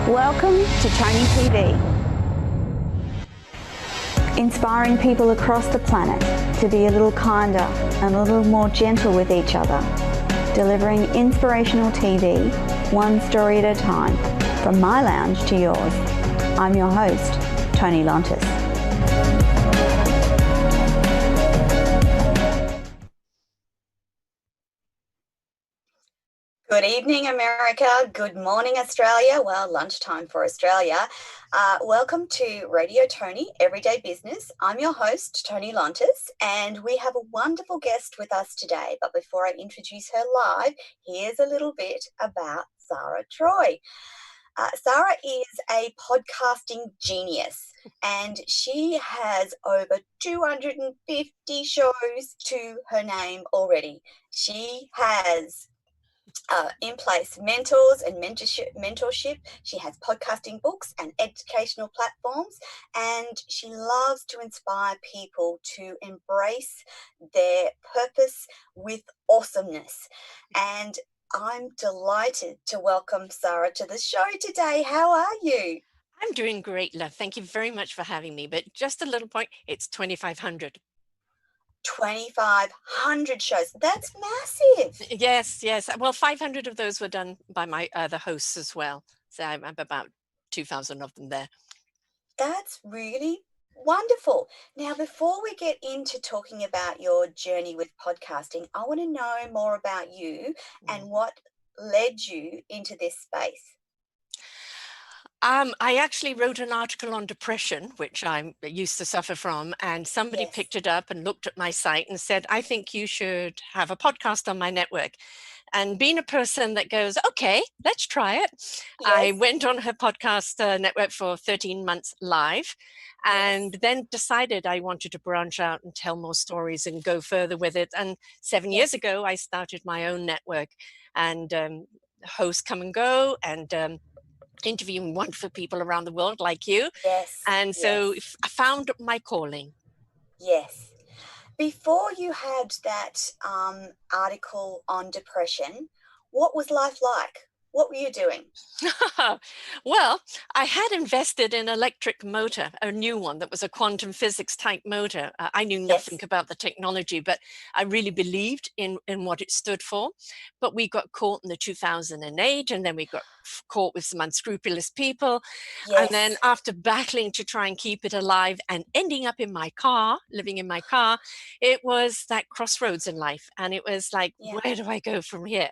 Welcome to Toni TV, inspiring people across the planet to be a little kinder and a little more gentle with each other, delivering inspirational TV, one story at a time, from my lounge to yours. I'm your host, Toni Lontis. Good evening, America. Good morning, Australia. Well, lunchtime for Australia. Welcome to Radio Toni Every Day Business. I'm your host, Toni Lontis, and we have a wonderful guest with us today. But before I introduce her live, here's a little bit about Sara Troy. Sara is a podcasting genius, and she has over 250 shows to her name already. She has in place mentors and mentorship. She has podcasting books and educational platforms, and she loves to inspire people to embrace their purpose with awesomeness. And I'm delighted to welcome Sara to the show today. How are you? I'm doing great, love. Thank you very much for having me. But just a little point, it's 2,500. 2,500 shows. That's massive. Yes. Well, 500 of those were done by my other hosts as well. So I'm about 2,000 of them there. That's really wonderful. Now, before we get into talking about your journey with podcasting, I want to know more about you and what led you into this space. I actually wrote an article on depression, which I used to suffer from, and somebody picked it up and looked at my site and said, I think you should have a podcast on my network. And being a person that goes, okay, let's try it. Yes. I went on her podcast network for 13 months live, and then decided I wanted to branch out and tell more stories and go further with it. And 7 years ago, I started my own network, and hosts come and go, and interviewing wonderful people around the world like you. And so I found my calling. Yes. Before you had that article on depression, what was life like? What were you doing? Well, I had invested in an electric motor, a new one that was a quantum physics type motor. I knew nothing about the technology, but I really believed in what it stood for. But we got caught in the 2008, and then we got caught with some unscrupulous people. And then after battling to try and keep it alive and ending up in my car, living in my car, it was that crossroads in life. And it was like, where do I go from here?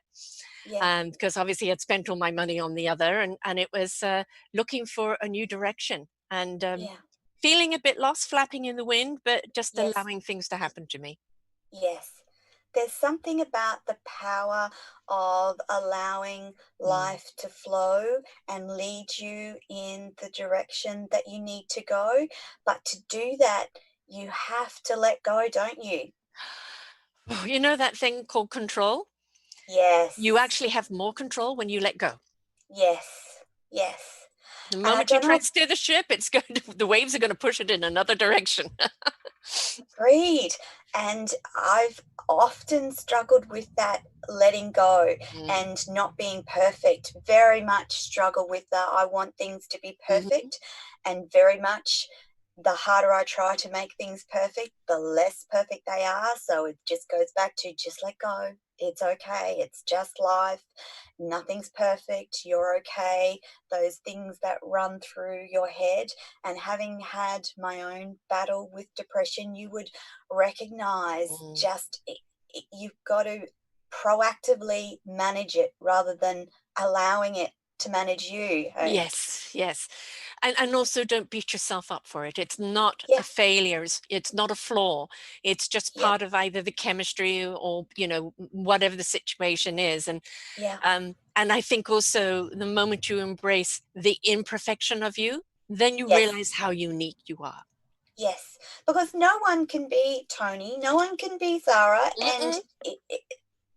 Because obviously I'd spent all my money on the other, and it was looking for a new direction, and feeling a bit lost, flapping in the wind, but just allowing things to happen to me. Yes. There's something about the power of allowing life to flow and lead you in the direction that you need to go. But to do that, you have to let go, don't you? You know that thing called control? Yes. You actually have more control when you let go. Yes. The moment you try to steer the ship, the waves are going to push it in another direction. Agreed. And I've often struggled with that letting go and not being perfect. Very much struggle with that. I want things to be perfect, and very much the harder I try to make things perfect, the less perfect they are. So it just goes back to just let go. It's okay. It's just life. Nothing's perfect. You're okay. Those things that run through your head. And having had my own battle with depression, you would recognize you've got to proactively manage it rather than allowing it to manage you. Yes. And also don't beat yourself up for it. It's not a failure. It's not a flaw. It's just part of either the chemistry or, whatever the situation is. And I think also the moment you embrace the imperfection of you, then you realize how unique you are. Yes, because no one can be Toni, no one can be Sara, and Mm-mm.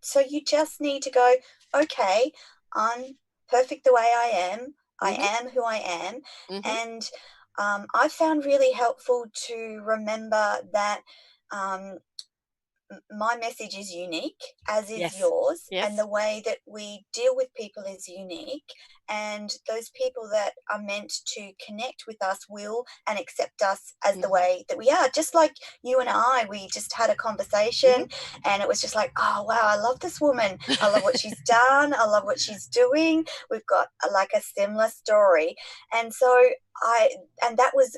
so you just need to go, okay, I'm perfect the way I am. I Mm-hmm. am who I am, Mm-hmm. and I found really helpful to remember that um, my message is unique, as is Yes. yours, and Yes. the way that we deal with people is unique. And those people that are meant to connect with us will and accept us as the Mm-hmm. way that we are. Just like you and I, we just had a conversation, and it was just like, oh, wow, I love this woman. I love what she's done. I love what she's doing. We've got like a similar story. And so I, and that was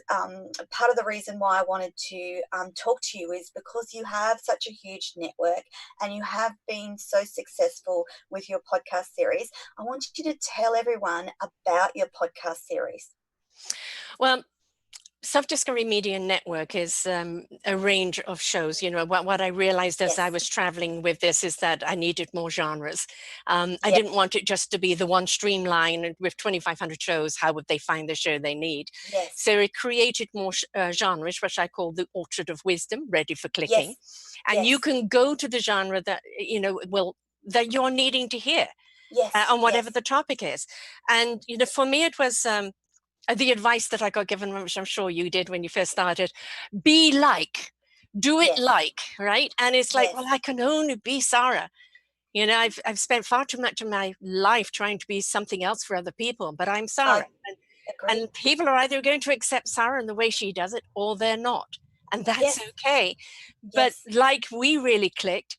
part of the reason why I wanted to talk to you, is because you have such a huge network and you have been so successful with your podcast series. I want you to tell everyone about your podcast series. Well, Self-Discovery Media Network is a range of shows. You know, what I realized as I Yes. was traveling with this is that I needed more genres. I Yes. didn't want it just to be the one streamline with 2,500 shows. How would they find the show they need? Yes. So it created more genres, which I call the orchard of wisdom, ready for clicking. Yes. And you Yes. can go to the genre that, you know, that you're needing to hear Yes. on whatever Yes. the topic is. And, you know, for me, it was the advice that I got given, which I'm sure you did when you first started, be like, do it Yes. like, right? And it's like, well, Yes. I can only be Sara. You know, I've spent far too much of my life trying to be something else for other people, but I'm I Sara. agree. And people are either going to accept Sara in the way she does it, or they're not. And that's Yes. okay. But Yes. like we really clicked,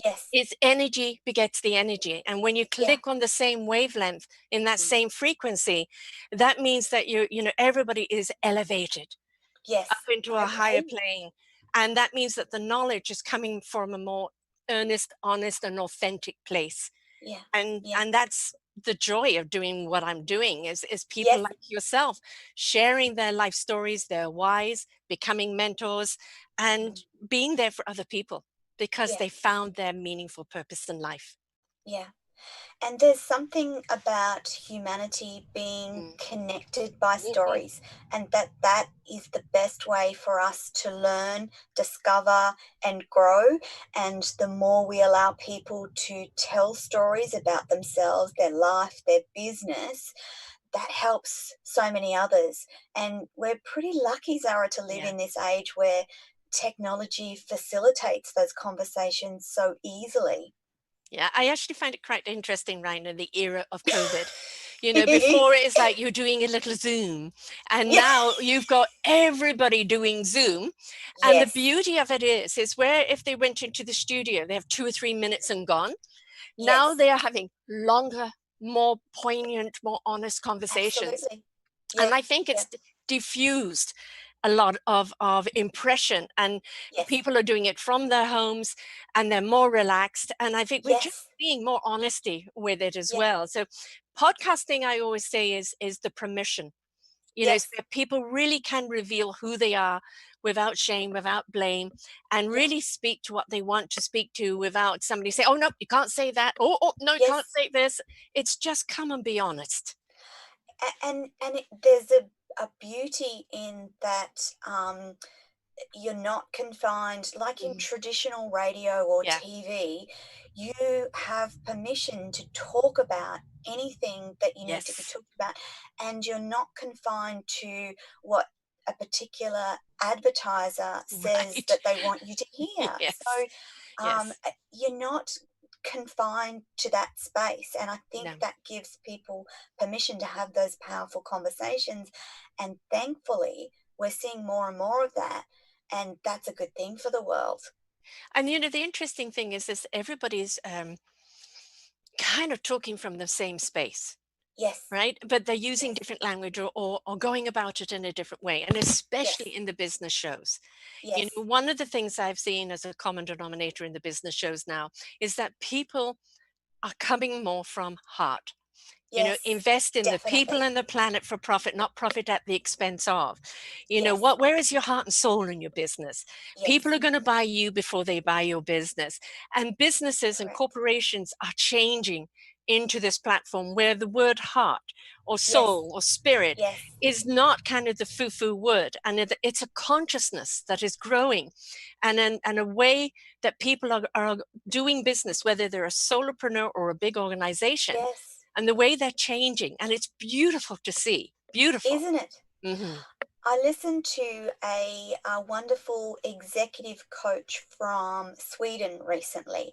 Yes. it's energy begets the energy. And when you Yeah. click on the same wavelength in that Mm. same frequency, that means that you know, everybody is elevated up Yes. into I a higher agree. plane. And that means that the knowledge is coming from a more earnest, honest, and authentic place. Yeah. And Yeah. and that's the joy of doing what I'm doing, is people Yes. like yourself sharing their life stories, their whys, becoming mentors, and Mm. being there for other people because Yeah. they found their meaningful purpose in life. Yeah. And there's something about humanity being Mm. connected by Mhm. stories, and that is the best way for us to learn, discover, and grow. And the more we allow people to tell stories about themselves, their life, their business, that helps so many others. And we're pretty lucky, Zara, to live Yeah. in this age where technology facilitates those conversations so easily. Yeah, I actually find it quite interesting right in the era of COVID. You know, before it is like you're doing a little Zoom, and Yeah. now you've got everybody doing Zoom. And the Yes. beauty of it is where if they went into the studio, they have 2 or 3 minutes and gone. Now Yes. they are having longer, more poignant, more honest conversations. Absolutely. And Yeah. I think Yeah. it's diffused a lot of impression, and Yes. people are doing it from their homes, and they're more relaxed. And I think we're just Yes. seeing more honesty with it as Yeah. well. So podcasting, I always say, is the permission, you know, so Yes. that people really can reveal who they are without shame, without blame, and Yeah. really speak to what they want to speak to without somebody say, oh no, you can't say that, oh no, you can't Yes. say this. It's just come and be honest. There's a beauty in that. You're not confined like in Mhm. traditional radio or Yeah. TV. You have permission to talk about anything that you need to be Yes. talked about, and you're not confined to what a particular advertiser says Right. that they want you to hear. Yes. So Yes. you're not confined to that space, and I think No. that gives people permission to have those powerful conversations, and thankfully we're seeing more and more of that, and that's a good thing for the world. And you know, the interesting thing is this, everybody's kind of talking from the same space, Yes. right? But they're using Yes. different language, or going about it in a different way. And especially Yes. in the business shows. You know, Yes. one of the things I've seen as a common denominator in the business shows now is that people are coming more from heart. You know, Yes. invest in the people Definitely. and the planet for profit, not profit at the expense of. You know, Yes. where is your heart and soul in your business? People Yes. are going to buy you before they buy your business. And businesses and Correct. corporations are changing into this platform where the word heart or Yes. soul or spirit Yes. is not kind of the foo-foo word, and it's a consciousness that is growing, and a way that people are doing business, whether they're a solopreneur or a big organization, Yes. and the way they're changing. And it's beautiful to see. Beautiful. Isn't it? Mm-hmm. I listened to a wonderful executive coach from Sweden recently,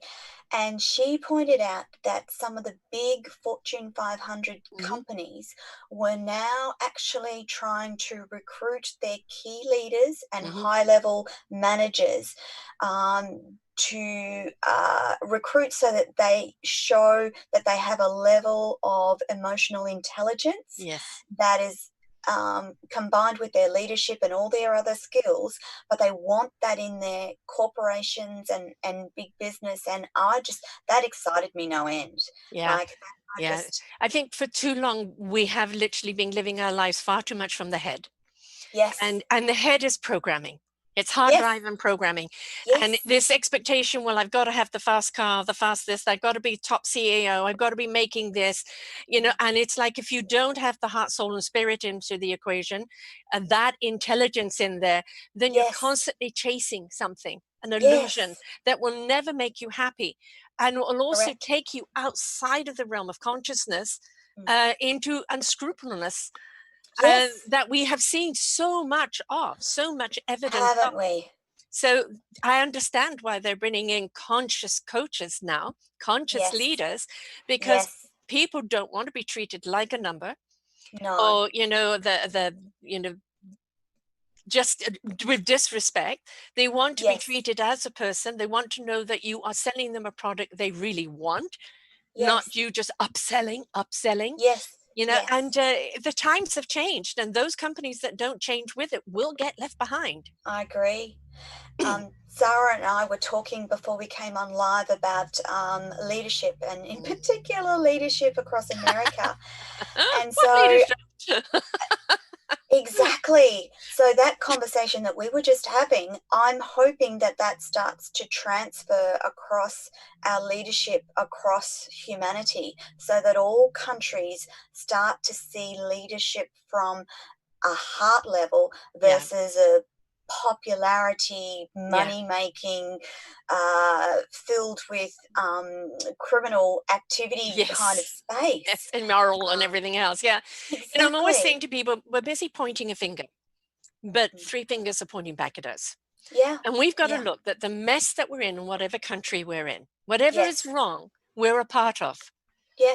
and she pointed out that some of the big Fortune 500 Mm-hmm. companies were now actually trying to recruit their key leaders and Mm-hmm. high-level managers to recruit so that they show that they have a level of emotional intelligence Yes. that is combined with their leadership and all their other skills, but they want that in their corporations and big business. And that excited me no end. Yeah. Like, I Yeah. just, I think for too long we have literally been living our lives far too much from the head. yes, And the head is programming. It's hard yes, drive and programming. And yes, this expectation, well, I've got to have the fast car, the fast this, I've got to be top CEO, I've got to be making this, and it's like, if you don't have the heart, soul, and spirit into the equation, and that intelligence in there, then you're yes, constantly chasing something, an illusion yes, that will never make you happy, and will also correct. take you outside of the realm of consciousness, Mm. into unscrupulousness, Yes, that we have seen so much of, so much evidence of. haven't we? So I understand why they're bringing in conscious coaches now, conscious Yes, leaders, because yes, people don't want to be treated like a number, no, or just with disrespect. They want to be yes, treated as a person. They want to know that you are selling them a product they really want, not yes, you just upselling. yes, And yes. the times have changed, and those companies that don't change with it will get left behind. I agree. Sarah and I were talking before we came on live about leadership, and in particular leadership across America. And What so, leadership? exactly. So that conversation that we were just having, I'm hoping that that starts to transfer across our leadership across humanity, so that all countries start to see leadership from a heart level Yeah, versus a popularity, yeah. money making, filled with criminal activity kind of Yes. space. Yes, immoral and Um, everything else. Yeah. I'm always saying exactly. to people, we're busy pointing a finger, but Mm. three fingers are pointing back at us. Yeah. And we've got to Yeah. look that the mess that we're in whatever country we're in, whatever is Yes. wrong, we're a part of.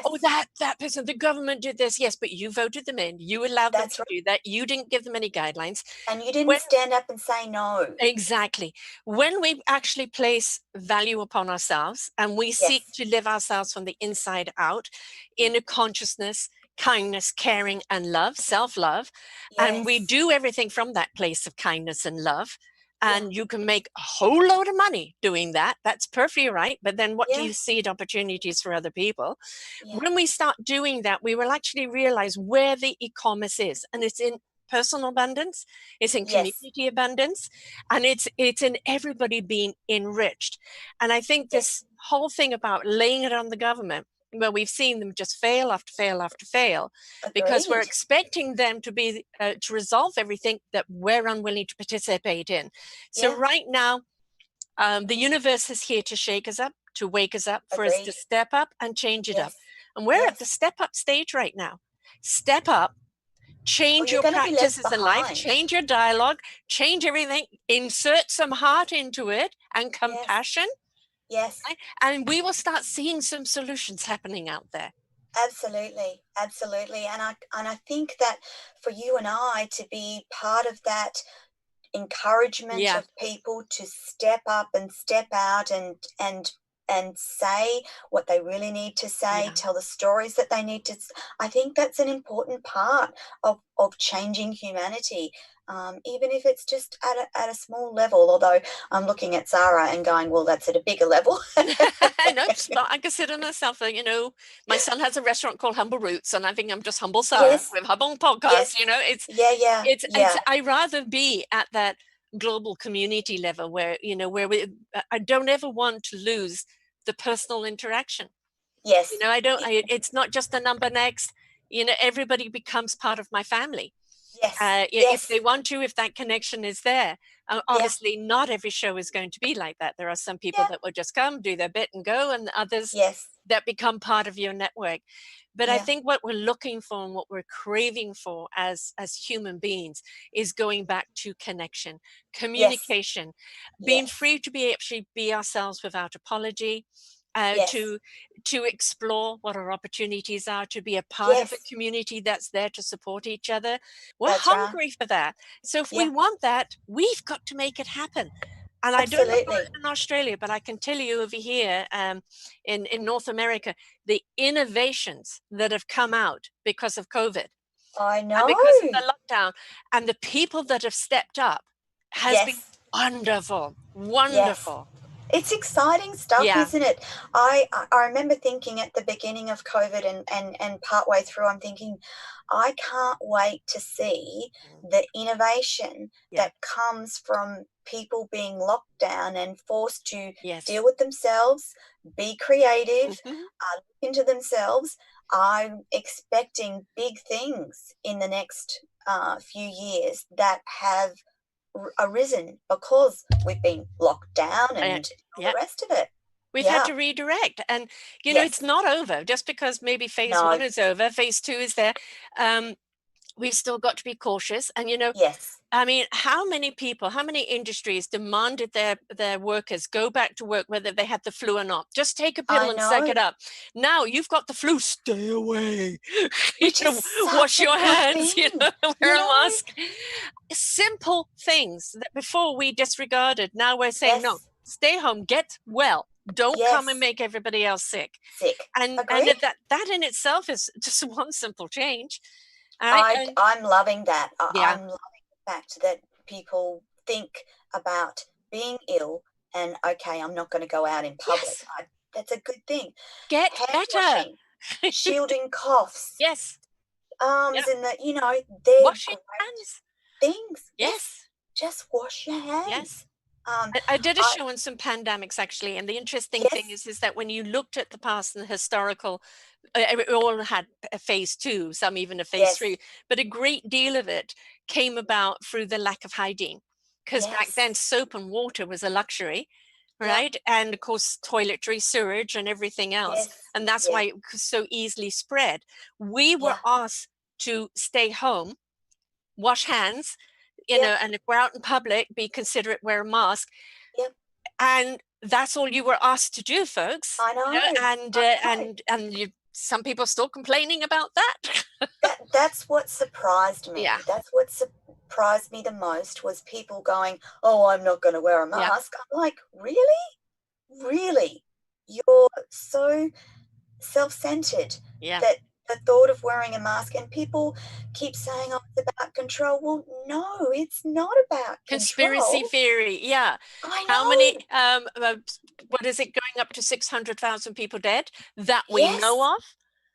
Oh, Yes. that person, the government did this. Yes, but you voted them in. You allowed them That's to right. do that. You didn't give them any guidelines. And you didn't When stand up and say no. Exactly. When we actually place value upon ourselves and we seek Yes. to live ourselves from the inside out Mm. in a consciousness, kindness, caring, and love, self love, and we Yes. do everything from that place of kindness and love, Yeah. and you can make a whole load of money doing that. That's perfectly right. But then what do Yeah. you seed opportunities for other people? Yeah. When we start doing that, we will actually realize where the e-commerce is, and it's in personal abundance, it's in Yes. community abundance, and it's in everybody being enriched. And I think Yes. this whole thing about laying it on the government, where we've seen them just fail after fail after fail, because we're Agreed. expecting them to be to resolve everything that we're unwilling to participate in. So Yeah. right now, the universe is here to shake us up, to wake us up, for us to Agreed. step up and change it up. Yes. And we're at the Yes. step up stage right now. Step up, Or change you're your going to be left practices in life, behind. change your dialogue, change everything, insert some heart into it and Yes. compassion, Yes. right? And we will start seeing some solutions happening out there. Absolutely. Absolutely. And I think that for you and I to be part of that encouragement Yeah, of people to step up and step out and say what they really need to say, yeah. tell the stories that they need to. I think that's an important part of changing humanity, even if it's just at a small level. Although I'm looking at Zara and going, well, that's at a bigger level. I know, but I consider myself, my son has a restaurant called Humble Roots, and I think I'm just humble Sarah Yes, with Humble Podcast. yes, yeah, yeah, It's yeah, I rather be at that global community level where where I don't ever want to lose the personal interaction. Yes. It's not just a number next. Everybody becomes part of my family. Yes. If they Yes. want to, if that connection is there. Yeah. Obviously, not every show is going to be like that. There are some people Yeah. that will just come, do their bit and go, and others Yes. that become part of your network. But I Yeah. think what we're looking for and what we're craving for as human beings is going back to connection, Yes. communication, being Yes. free to actually be ourselves without apology, Yes. to explore what our opportunities are, to be a part of a Yes. community that's there to support each other. We're That's right. hungry for that. So if we Yeah. want that, we've got to make it happen. And I don't know about Absolutely. in Australia, but I can tell you over here, in North America, the innovations that have come out because of COVID I and know. because of the lockdown, and the people that have stepped up has been Yes. wonderful, Yes. wonderful. It's exciting stuff, Yeah. isn't it? I remember thinking at the beginning of COVID and partway through, I'm thinking, I can't wait to see the innovation Yeah. that comes from people being locked down and forced to deal Yes. with themselves, be creative, Mhm. look into themselves. I'm expecting big things in the next few years that have arisen because we've been locked down Uh, and all the yeah. rest of it. We've had Yeah. to redirect. And, it's Yes. not over just because maybe phase one No. is over, phase two is there. We've still got to be cautious. And, Yes. I mean, how many people, how many industries demanded their workers go back to work whether they had the flu or not? Just take a pill I and suck know. it up. Now you've got the flu, stay away. Which is such Wash a your good hands, thing. You wear a know? mask. Simple things that before we disregarded. Now we're saying, no, Yes. stay home, get well. Don't come and Yes. make everybody else sick. Sick. And Agreed. that in itself is just one simple change. All right. I And I'm loving that. yeah. I'm loving the fact that people think about being ill and okay, I'm not going to go out in public. Yes. That's a good thing. Get Hand better. washing, shielding coughs, Yes. arms Yeah. in the, they're Washing great hands. things. Yes. Yes. Just wash your hands. Yes. Um, I did a I show on some pandemics actually, and the interesting thing yes, is that when you looked at the past and the historical, it all had a phase two, some even a phase yes, three, but a great deal of it came about through the lack of hygiene, because back then yes, soap and water was a luxury, yeah, right? And of course, toiletry, sewage, and everything else, yes, and that's yeah, why it could so easily spread. We were yeah, asked to stay home, wash hands, yep, and if we're out in public, be considerate, wear a mask. yep. And that's all you were asked to do, folks. I know, And I know. some people still complaining about that. That's what surprised Yeah, me. That's what surprised me the most was people going, "Oh, I'm not going to wear a yeah, mask." I'm like, "Really? Really? You're so self-centered yeah. that the thought of wearing a mask and people keep saying, "Oh, it's about control." Well, no, it's not about Conspiracy control. theory. Yeah. I How many? know. What is it going up to 600,000 people dead that we Yes. know of?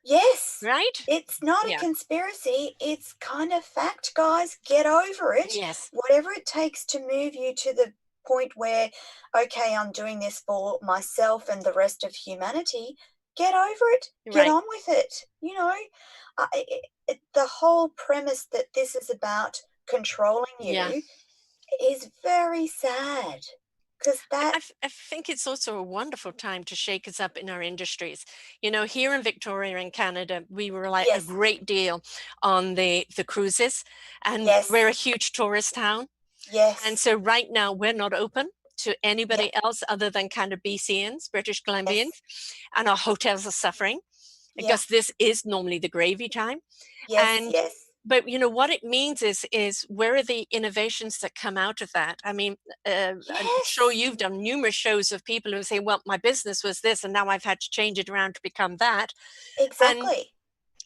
Yes. Right? It's not a Yeah. conspiracy. It's kind of fact, guys. Get over it. Yes. Whatever it takes to move you to the point where, okay, I'm doing this for myself and the rest of humanity. Get over it. Get Right. on with it. The whole premise that this is about controlling Yeah. you is very sad because that, I think it's also a wonderful time to shake us up in our industries. Here in Victoria and Canada, we rely a yes, great deal on the cruises, and we're yes, a huge tourist town. And yes, so right now we're not open to yeah, anybody else other than kind of BCians, British yes, Columbians, and our hotels are suffering yeah, because this is normally the gravy time. yes, And yes, but what it means is where are the innovations that come out of that? I mean, I'm sure yes. you've done numerous shows of people who say, well, my business was this and now I've had to change it around to become that. and Exactly.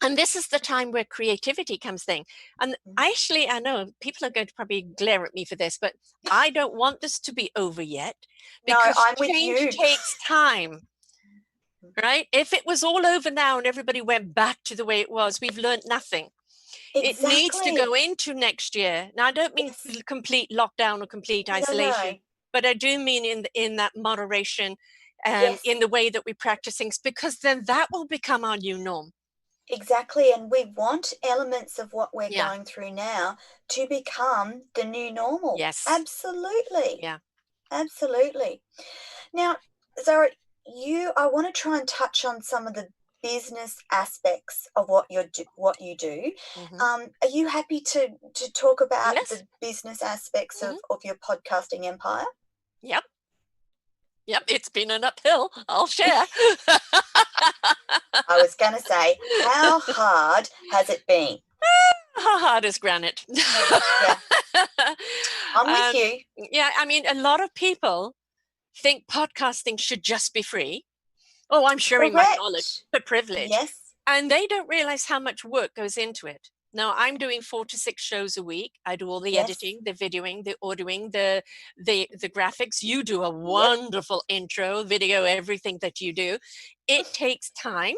and this is the time where creativity comes in. And Mm. I know people are going to probably glare at me for this, but I don't want this to be over yet, No, because I'm with change you. takes time. Right? If it was all over now and everybody went back to the way it was, we've learned nothing. It needs to go Exactly. into next year. Now, I don't mean Yes. complete lockdown or complete No, isolation, no. but I do mean in that moderation, Yes. in the way that we practice things, because then that will become our new norm. Exactly. And we want elements of what we're Yeah. going through now to become the new normal. Yes. Absolutely. Yeah. Absolutely. Now, Zara, I want to try and touch on some of the business aspects of what you do. Hmm. Are you happy to talk about Yes. the business aspects Hmm. of your podcasting empire? Yep. Yep. It's been an uphill. I'll share. I was going to say, how hard has it been? How hard is granite? Yeah, I'm with um, you. yeah, I mean, a lot of people think podcasting should just be free. Oh, I'm sharing my knowledge, Correct. the privilege. Yes. And they don't realize how much work goes into it. Now, I'm doing 4 to 6 shows a week. I do all the Yes. editing, the videoing, the audioing, the graphics. You do a Yep. wonderful intro, video, everything that you do. It takes time.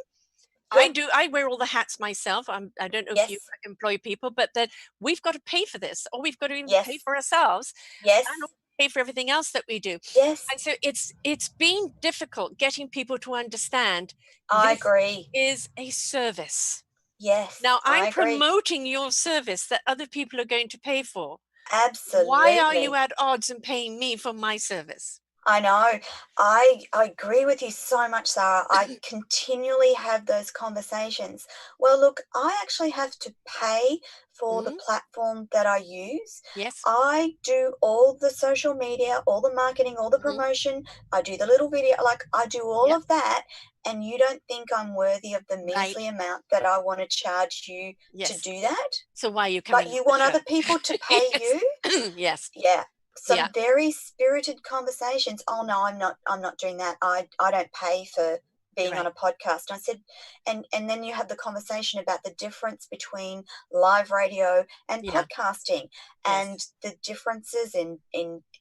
Yep. I wear all the hats myself. I don't know if you Yes. employ people, but that we've got to pay for this, or we've got to even pay Yes. for ourselves and Yes. also pay for everything else that we do. Yes. And so it's been difficult getting people to understand I this agree. is a service. Yes. Now I I'm agree. promoting your service that other people are going to pay for. Why are you Absolutely. at odds and paying me for my service? I know. I agree with you so much, Sarah. I continually have those conversations. Well, look, I actually have to pay for the Mm, platform that I use. yes. I do all the social media, all the marketing, all the Hmm. promotion. I do the little video, like I do all Yep. of that. And you don't think I'm worthy of the measly Right. amount that I want to charge you to Yes. do that? So why are you But coming on you the want show? other people to pay Yes. you? Yes. Yeah, Yeah. some very spirited conversations. Oh no, I'm not doing that. I don't pay for being on Right. a podcast. I said, and then you have the conversation about the difference between live radio and Yeah. podcasting, and Yes. the differences in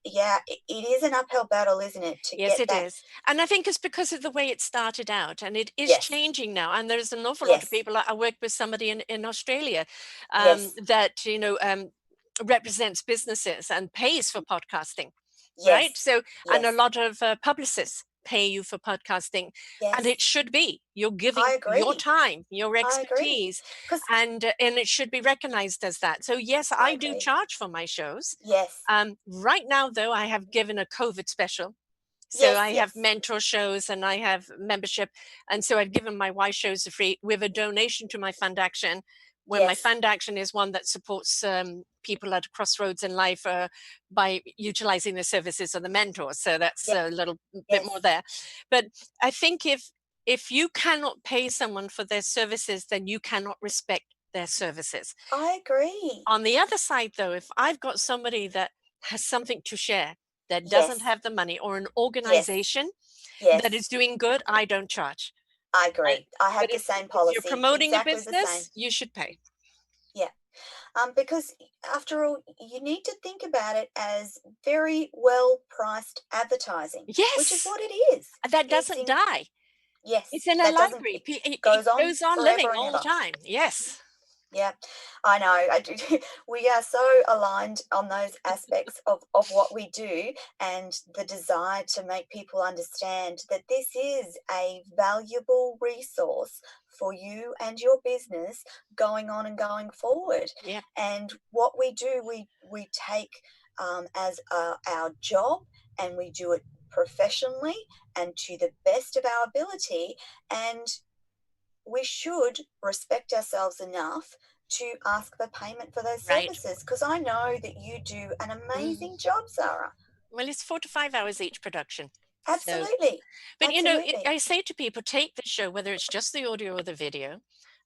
yeah, it is an uphill battle, isn't it, to Yes, get it that? is. And I think it's because of the way it started out, and it is Yes, changing now. And there's an awful lot of yes, people. I worked with somebody in Australia yes, that, represents businesses and pays for podcasting, right? yes, So, and a yes, lot of publicists pay you for podcasting, and it yes. should be. You're I giving your agree. time, your I agree. expertise, Because and it should be recognized as that. So, yes, I I do agree. charge for my shows. Yes, Right now, though, I have given a COVID special, so yes, I have yes, mentor shows and I have membership. And so I've given my Y shows for free with a donation to my fund action, where my yes, fund action is one that supports people at a crossroads in life by utilizing the services of the mentors. So that's yes, a little bit more yes. there. But I think if you cannot pay someone for their services, then you cannot respect their services. I agree. On the other side, though, if I've got somebody that has something to share, that doesn't Yes, have the money, or an yes, organization that is yes. doing good, I don't charge. I Right? agree. I But have the same if you're policy, promoting a exactly the same. business, you should pay. Yeah. Because after all, you need to think about it as very well priced advertising, which is Yes, what it is. that It's doesn't in, die. It's yes, in a that doesn't, library. it It goes on goes on living forever and all the ever. time. Yes. Yeah, I know. I do. We are so aligned on those aspects of what we do and the desire to make people understand that this is a valuable resource for you and your business going on and going forward. Yeah. And what we do, we take as our job, and we do it professionally and to the best of our ability. And we should respect ourselves enough to ask for payment for those Right. services, because I know that you do an Mhm. amazing job, Sarah. Well, it's 4 to 5 hours each production. So, Absolutely. but Absolutely. I say to people, take the show, whether it's just the audio or the video,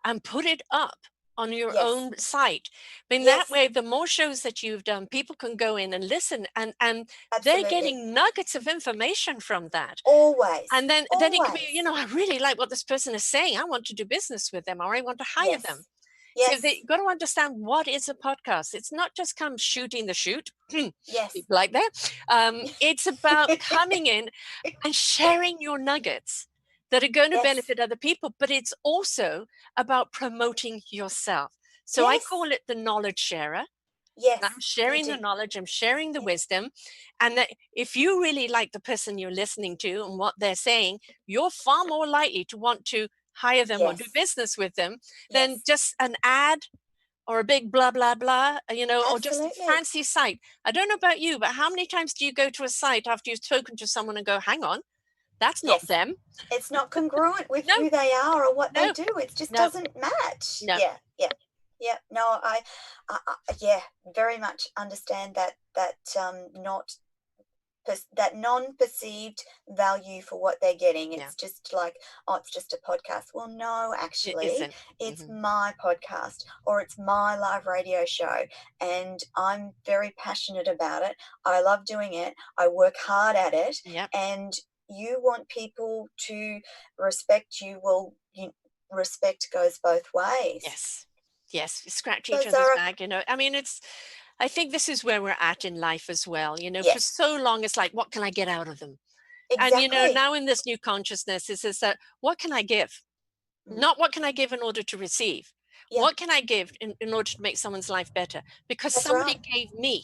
and put it up on your Yes. own site. I mean, that Yes. way, the more shows that you've done, people can go in and listen, and they're Absolutely. getting nuggets of information from that. Always. And then it could be, Always. I really like what this person is saying. I want to do business with them, or I want to hire them. Yes. So they Yes. got to understand what is a podcast. It's not just come shooting the shoot, people Yes. like that. It's about coming in and sharing your nuggets that are going to Yes. benefit other people, but it's also about promoting yourself. So I Yes. call it the knowledge sharer. Yes, I'm you sharing the do. knowledge, I'm sharing the Yeah. wisdom. And that if you really like the person you're listening to and what they're saying, you're far more likely to want to hire them or do Yes. business with them than Yes. just an ad or a big blah, blah, blah, or just a Absolutely. fancy site. I don't know about you, but how many times do you go to a site after you've spoken to someone and go, hang on, that's not Yes. them? It's not congruent with No, who they are or what they no, do. It just no, doesn't match. no. Yeah. Yeah. Yeah. No, yeah, very much understand not that non-perceived value for what they're getting. Yeah, It's just like, oh, it's just a podcast. Well, no, it actually, isn't. it's Hmm. my podcast or it's my live radio show, and I'm very passionate about it. I love doing it. I work hard at it, Yep. and you want people to respect you. Well, respect goes both ways. Yes. Yes. Scratch So, each other's Zara, back. I think this is where we're at in life as well. For yes, so long, it's like, what can I get out of them? And, exactly. now in this new consciousness is that what can I give? Mhm. Not what can I give in order to receive? Yeah, What can I give in order to make someone's life better? Because that's right. somebody gave me,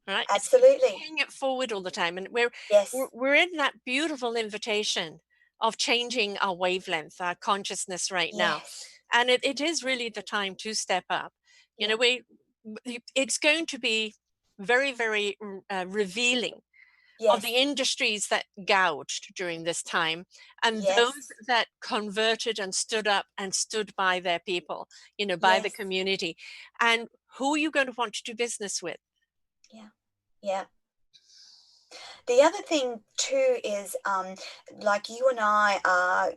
right? It's Absolutely. paying it forward all the time. And we're, we're, Yes, we're in that beautiful invitation of changing our wavelength, our consciousness right now. yes, And it is really the time to step up. You yeah, know, it's going to be very, very revealing of the yes, industries that gouged during this time and those yes, that converted and stood up and stood by their people, by the yes, community. And who are you going to want to do business with? yeah, yeah. The other thing too is, like you and I are,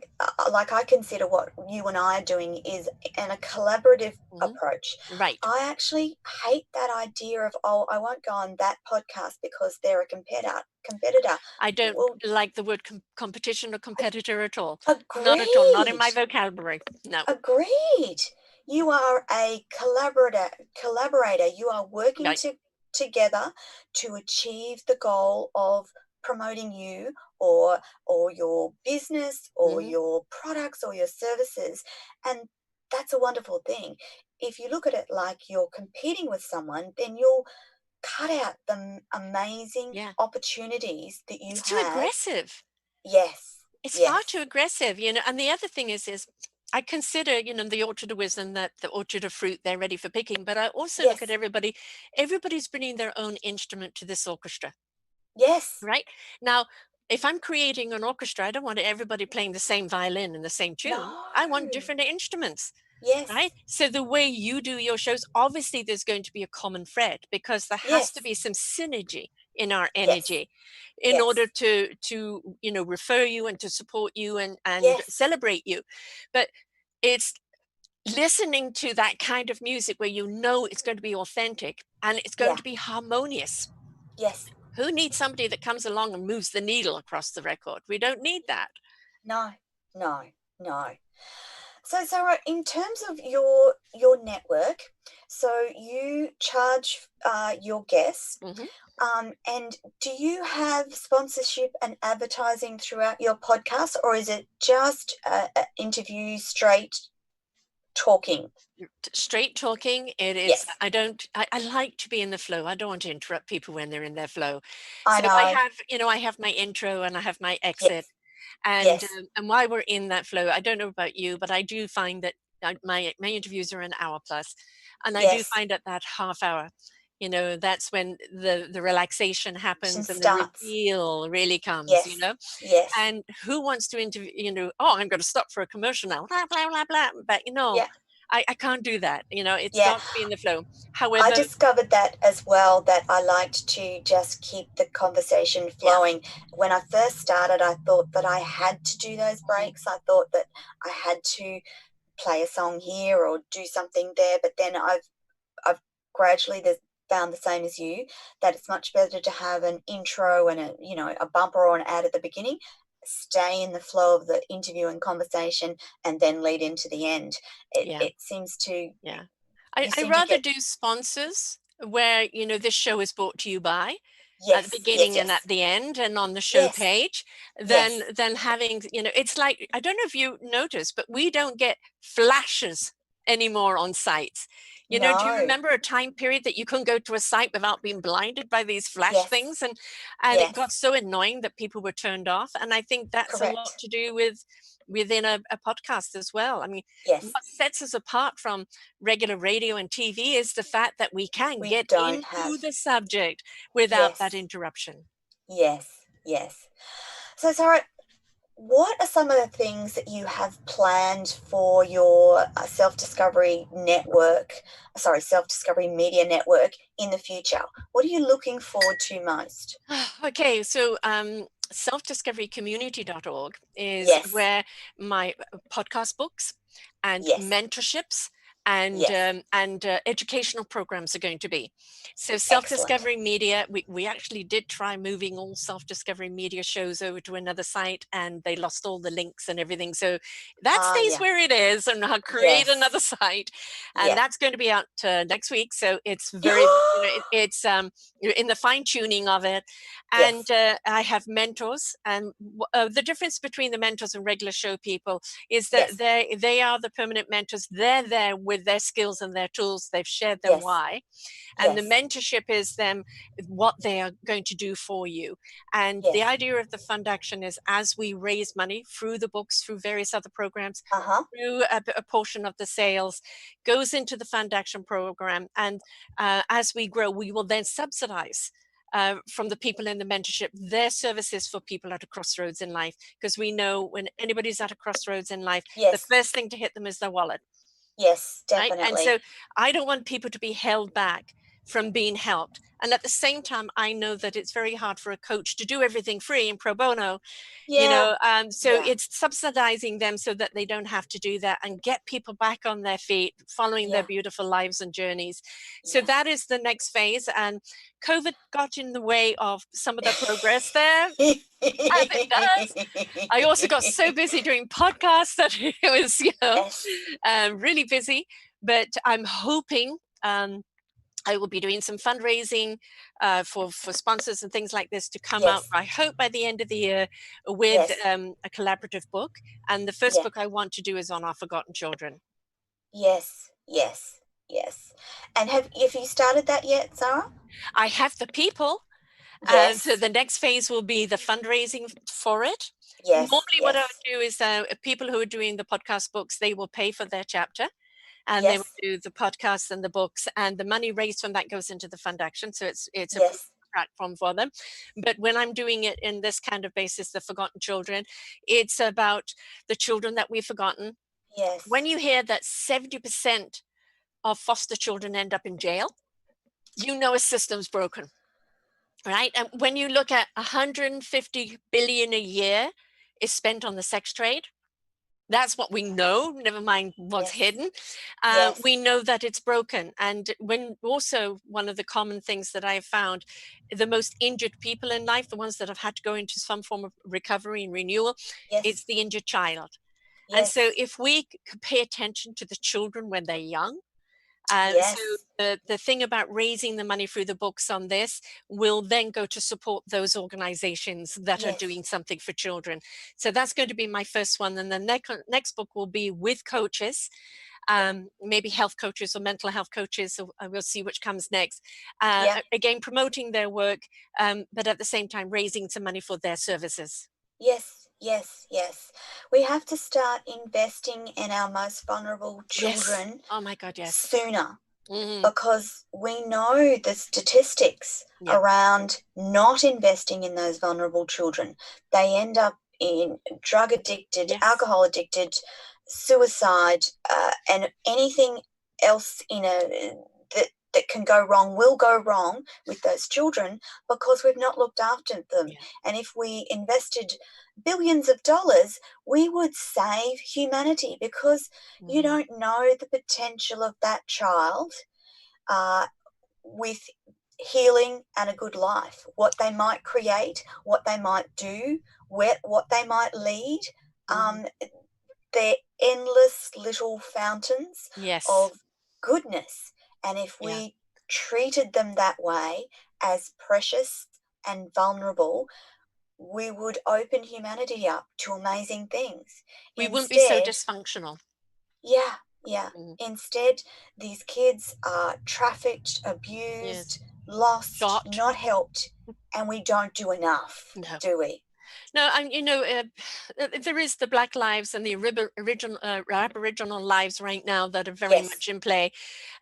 like I consider what you and I are doing is a collaborative Mhm. approach. Right. I actually hate that idea of, oh, I won't go on that podcast because they're a competitor. Competitor. I don't Well, like the word competition or competitor at all. Not at all. Not in agreed. my vocabulary. No. Agreed. You are a collaborator. You are working Right. together to achieve the goal of promoting you or your business or Hmm. your products or your services. And that's a wonderful thing. If you look at it like you're competing with someone, then you'll cut out the amazing Yeah. opportunities that you It's too have. aggressive. Yes. It's far too Yes. aggressive. And the other thing is I consider, the orchard of wisdom, that the orchard of fruit, they're ready for picking. But I also look at Yes. everybody's bringing their own instrument to this orchestra, Yes. right? Now, if I'm creating an orchestra, I don't want everybody playing the same violin and the same tune. No. I want different instruments, Yes. right? So the way you do your shows, obviously there's going to be a common thread because there has to Yes. be some synergy in our Yes. energy in order Yes. to refer you and to support you and Yes. celebrate you. But it's listening to that kind of music where it's going to be authentic and it's going Yeah. to be harmonious. Yes. Who needs somebody that comes along and moves the needle across the record? We don't need that. No. No. No. So, Zara, in terms of your network, so you charge your guests, Hmm. and do you have sponsorship and advertising throughout your podcast, or is it just interviews, straight talking? Straight talking. It is. Yes, I like to be in the flow. I don't want to interrupt people when they're in their flow. I So I know. have, I have my intro and I have my exit. Yes, And yes, while we're in that flow, I don't know about you, but I do find that my interviews are an hour plus, and I do yes. find at that half hour, that's when the relaxation Action happens and the starts. reveal really comes. Yes, yes, And who wants to interview? Oh, I'm going to stop for a commercial now. Blah blah blah blah. But yeah, I can't do that. It's yeah. got to be in the flow. I However, discovered that as well, that I liked to just keep the conversation yeah. flowing. When I first started, I thought that I had to do those Mhm. breaks. I thought that I had to play a song here or do something there, but then I've gradually found the same as you, that it's much better to have an intro and a bumper or an ad at the beginning, stay in the flow of the interview and conversation, and then lead into the end. It Yeah. it seems to Yeah. you I seem to rather get. do sponsors where, this show is brought to you by at the Yes, yes, beginning and at yes, the end and on the show yes, page than yes. having, it's like, I don't know if you noticed, but we don't get flashes anymore on sites. You know, do you No. remember a time period that you couldn't go to a site without being blinded by these flash Yes. things? And it got Yes. so annoying that people were turned off. And I think that's a lot Correct. to do with within a podcast as well. I mean, Yes. what sets us apart from regular radio and TV is the fact that we can We get don't into have. the subject without that Yes. interruption. Yes. Yes. So, Sarah, what are some of the things that you have planned for your self-discovery network, self-discovery media network in the future? What are you looking forward to most? Okay, so selfdiscoverycommunity.org is Yes. where my podcast books and Yes. mentorships and Yes. educational programs are going to be. So Excellent. self-discovery media, we actually did try moving all self-discovery media shows over to another site, and they lost all the links and everything. So that Ah, stays yeah. where it is, and I'll create Yes. another site, and Yeah. that's going to be out next week. So it's very, it's in the fine tuning of it. And Yes. I have mentors, and the difference between the mentors and regular show people is that Yes. they are the permanent mentors. They're there with their skills and their tools. They've shared them Yes. why. And the Yes. mentorship is them what they are going to do for you. And the Yes. idea of the fund action is, as we raise money through the books, through various other programs, Uh-huh. through a portion of the sales goes into the fund action program. And as we grow, we will then subsidize from the people in the mentorship their services for people at a crossroads in life, because we know when anybody's at a crossroads in life, the Yes. first thing to hit them is their wallet. Yes, Right. And so definitely. I don't want people to be held back from being helped. And at the same time, I know that it's very hard for a coach to do everything free and pro bono, Yeah. so Yeah. it's subsidizing them so that they don't have to do that, and get people back on their feet, following their Yeah. beautiful lives and journeys. So Yeah. that is the next phase. And COVID got in the way of some of the progress there, as it does. I also got so busy doing podcasts that it was, Yes. really busy. But I'm hoping I will be doing some fundraising for sponsors and things like this to come out, Yes. I hope, by the end of the year with Yes. a collaborative book. And the first Yeah. book I want to do is on our forgotten children. Yes. Yes. Yes. And have you started that yet, Sarah? I have the people. So Yes. the next phase will be the fundraising for it. Yes. Normally, what I Yes. would do is people who are doing the podcast books, they will pay for their chapter, and they will Yes. do the podcasts and the books, and the money raised from that goes into the fund action. So it's a proof Yes. platform for them. But when I'm doing it in this kind of basis, the forgotten children, it's about the children that we've forgotten. Yes. When you hear that 70% of foster children end up in jail, you know a system's broken, right? And when you look at 150 billion a year is spent on the sex trade, that's what we know, never mind what's Yes. hidden. Yes. We know that it's broken. And when also one of the common things that I have found, the most injured people in life, the ones that have had to go into some form of recovery and renewal, it's Yes. the injured child. And so Yes. if we pay attention to the children when they're young, so Yes. the thing about raising the money through the books on this will then go to support those organizations that are Yes. doing something for children. So that's going to be my first one. And the next book will be with coaches, Yeah. maybe health coaches or mental health coaches. So we'll see which comes next. Yeah. Again, promoting their work, but at the same time, raising some money for their services. Yes. Yes. Yes. We have to start investing in our most vulnerable Yes. children Oh my God, yes. sooner, Hmm. because we know the statistics Yeah. around not investing in those vulnerable children. They end up in drug addicted, Yes. alcohol addicted, suicide, and anything else that can go wrong will go wrong with those children, because we've not looked after them. Yeah. And if we invested billions of dollars, we would save humanity, because you Hmm. don't know the potential of that child uh, with healing and a good life, what they might create, what they might do, what they might lead. Hmm. Um, they're endless little fountains Yes. of goodness. And if Yeah. we treated them that way, as precious and vulnerable, we would open humanity up to amazing things. We wouldn't be so Instead, dysfunctional. yeah, Yeah. Mm. Instead, these kids are trafficked, Yes. abused, lost, Shot. not helped, and we don't do enough, No. do we? No, there is the Black lives and the Aboriginal lives right now that are very Yes. much in play.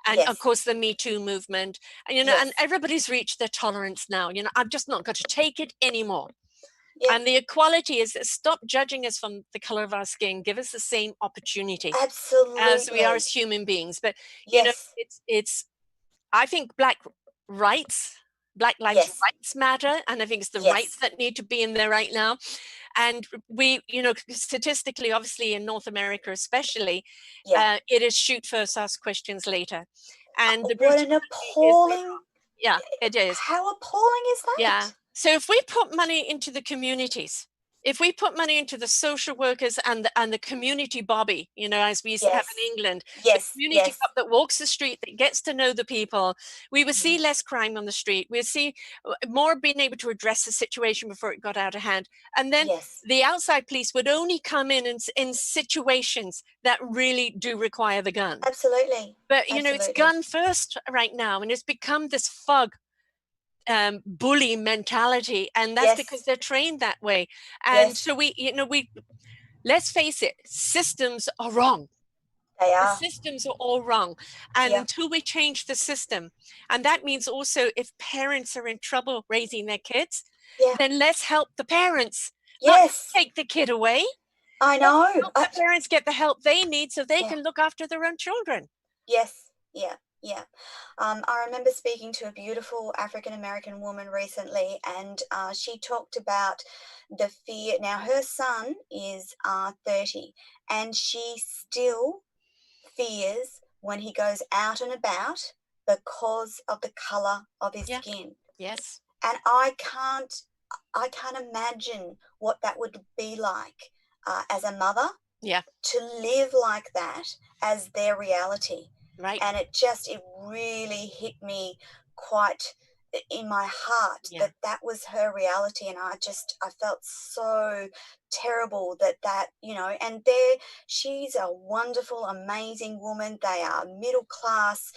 And of Yes. course, the Me Too movement, and, and Yes. everybody's reached their tolerance now. I've just not got to take it anymore. Yeah. And the equality is that stop judging us from the color of our skin. Give us the same opportunity as we are as Absolutely. human beings. But, Yes. it's I think Black Lives Yes. Rights matter, and I think it's the rights Yes. that need to be in there right now. And we, statistically, obviously in North America especially, Yeah. it is shoot first, ask questions later. And the What an brutality is so appalling, wrong. Yeah, it is. how appalling is Yeah. that? So if we put money into the communities, if we put money into the social workers and the community bobby, as we used to have Yes. in England, the Yes. community Yes. cop that walks the street, that gets to know the people, we would see Mhm. less crime on the street. We'd see more being able to address the situation before it got out of hand. And then Yes. the outside police would only come in situations that really do require the gun. Absolutely. But, it's Absolutely. gun first right now, and it's become this fug bully mentality, and that's because Yes. they're trained that way. And Yes. so we let's face it, systems are wrong. They The are. systems are all wrong, and Yeah. until we change the system, and that means also if parents are in trouble raising their kids, Yeah. then let's help the parents, not Yes. take the kid away. I Let's know. help the parents get the help they need so they Yeah. can look after their own children. Yes. Yeah. Yeah. I remember speaking to a beautiful African American woman recently, and she talked about the fear. Now, her son is 30, and she still fears when he goes out and about because of the color of his Yeah. skin. Yes. And I can't imagine what that would be like as a mother Yeah. to live like that as their reality. Right. And it really hit me quite in my heart Yeah. that that was her reality. And I felt so terrible and she's a wonderful, amazing woman. They are middle class,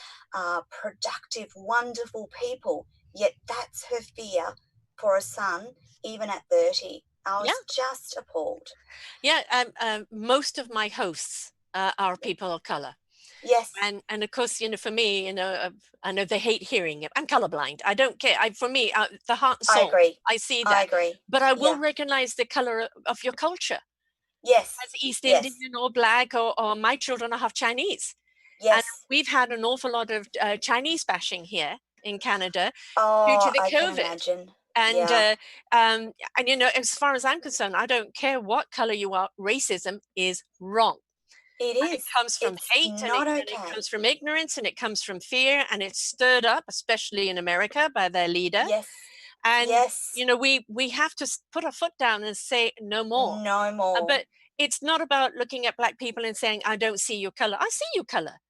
productive, wonderful people, yet that's her fear for a son, even at 30. I Yeah. was just appalled. Yeah. Most of my hosts are people of color. Yes. And of course, for me, I know they hate hearing it. I'm colorblind. I don't care. For me, the heart and I soul, agree. I see I that. agree. But I will Yeah. recognize the color of your culture Yes. as East Yes. Indian or Black, or my children are half Chinese. And Yes. we've had an awful lot of Chinese bashing here in Canada due to Oh, the I can COVID. imagine. And Yeah, as far as I'm concerned, I don't care what color you are. Racism is wrong. it And it is. comes from It's hate, not and it okay. comes from ignorance, and it comes from fear, and it's stirred up, especially in America, by their leader. Yes. And Yes. we have to put our foot down and say no more. No more. But it's not about looking at Black people and saying, I don't see your color. I see your color,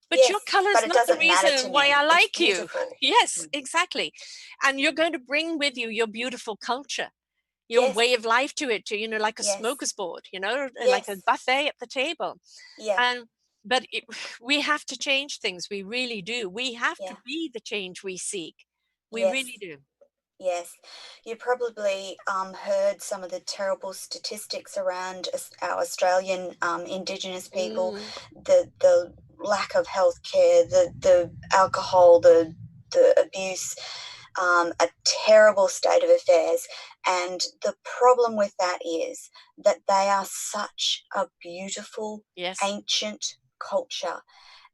but your Yes, color but is it not the doesn't matter to reason why I me. It's like you. beautiful. Yes, Mm. exactly. And you're going to bring with you your beautiful culture, your Yes. way of life to it, like a Yes. smorgasbord, like a Yes. buffet at the table. Yeah. And but we have to change things. We really do. We have to Yeah. be the change we seek. We Yes. really do. Yes, you probably heard some of the terrible statistics around our Australian Indigenous people, Mm, the lack of health care, the alcohol, the abuse, a terrible state of affairs. And the problem with that is that they are such a beautiful, yes. ancient culture,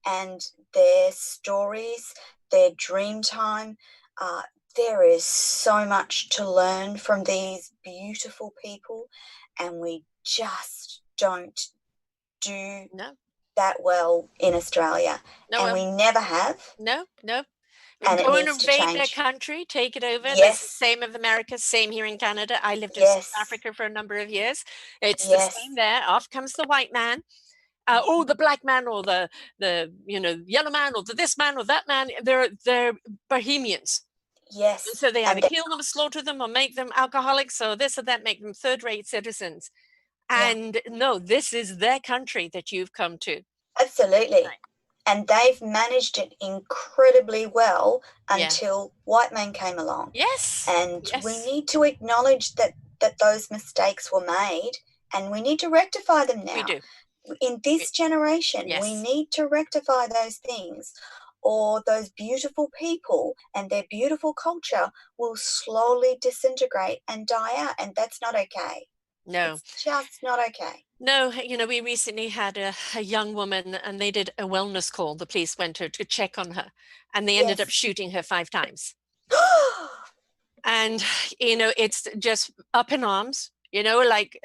and their stories, their dream time. Uh, there is so much to learn from these beautiful people, and we just don't do No. that well in Australia, No. and we never have, No. No. and it Go and needs to invade their change. country, take it over. That's the Yes, same of America, same here in Canada. I lived in South yes, Africa for a number of years. It's the yes. same there. Off comes the white man. Oh, Mhm. the black man, or the yellow man, or the this man or that man. They're bohemians. And Yes, so they either and they're kill them or not. slaughter them or make them alcoholics or this or that, make them third-rate citizens. Yeah, And no, this is their country that you've come to. Absolutely. Right. And they've managed it incredibly well Yeah. until white men came along. Yes. And we Yes. need to acknowledge that those mistakes were made, and we need to rectify them We now. do. In this generation, we Yes. need to rectify those things, or those beautiful people and their beautiful culture will slowly disintegrate and die out. And that's not okay. No. It's just not okay. No, we recently had a young woman and they did a wellness call. The police went to check on her and they ended up Yes. shooting her 5 times. And, it's just up in arms, like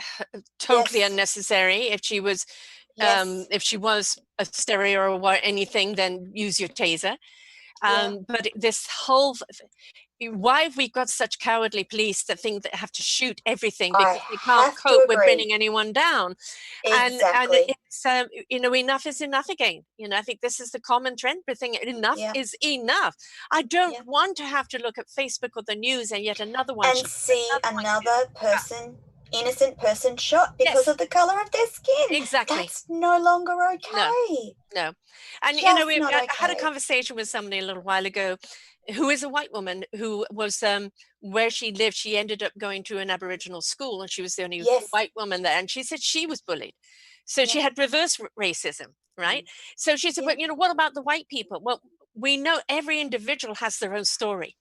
totally Yes. unnecessary. Yes. If she was a stereo or anything, then use your taser. Yeah. But this whole, why have we got such cowardly police that think they have to shoot everything I because they can't have to cope with agree. bringing anyone down? And Exactly. it's enough is enough again. I think this is the common trend. But thing enough Yeah. is enough. I don't Yeah. want to have to look at Facebook or the news and yet another one And shot, see another one shot. another person, innocent person, shot because Yes, of the color of their skin. exactly. That's no longer No, okay. no. And Just not I had a okay. conversation with somebody a little while ago who is a white woman who was where she lived. She ended up going to an Aboriginal school and she was the only Yes. white woman there. And she said she was bullied. So Yeah. she had reverse racism, right? So she said, Yeah. but what about the white people? Well, we know every individual has their own story.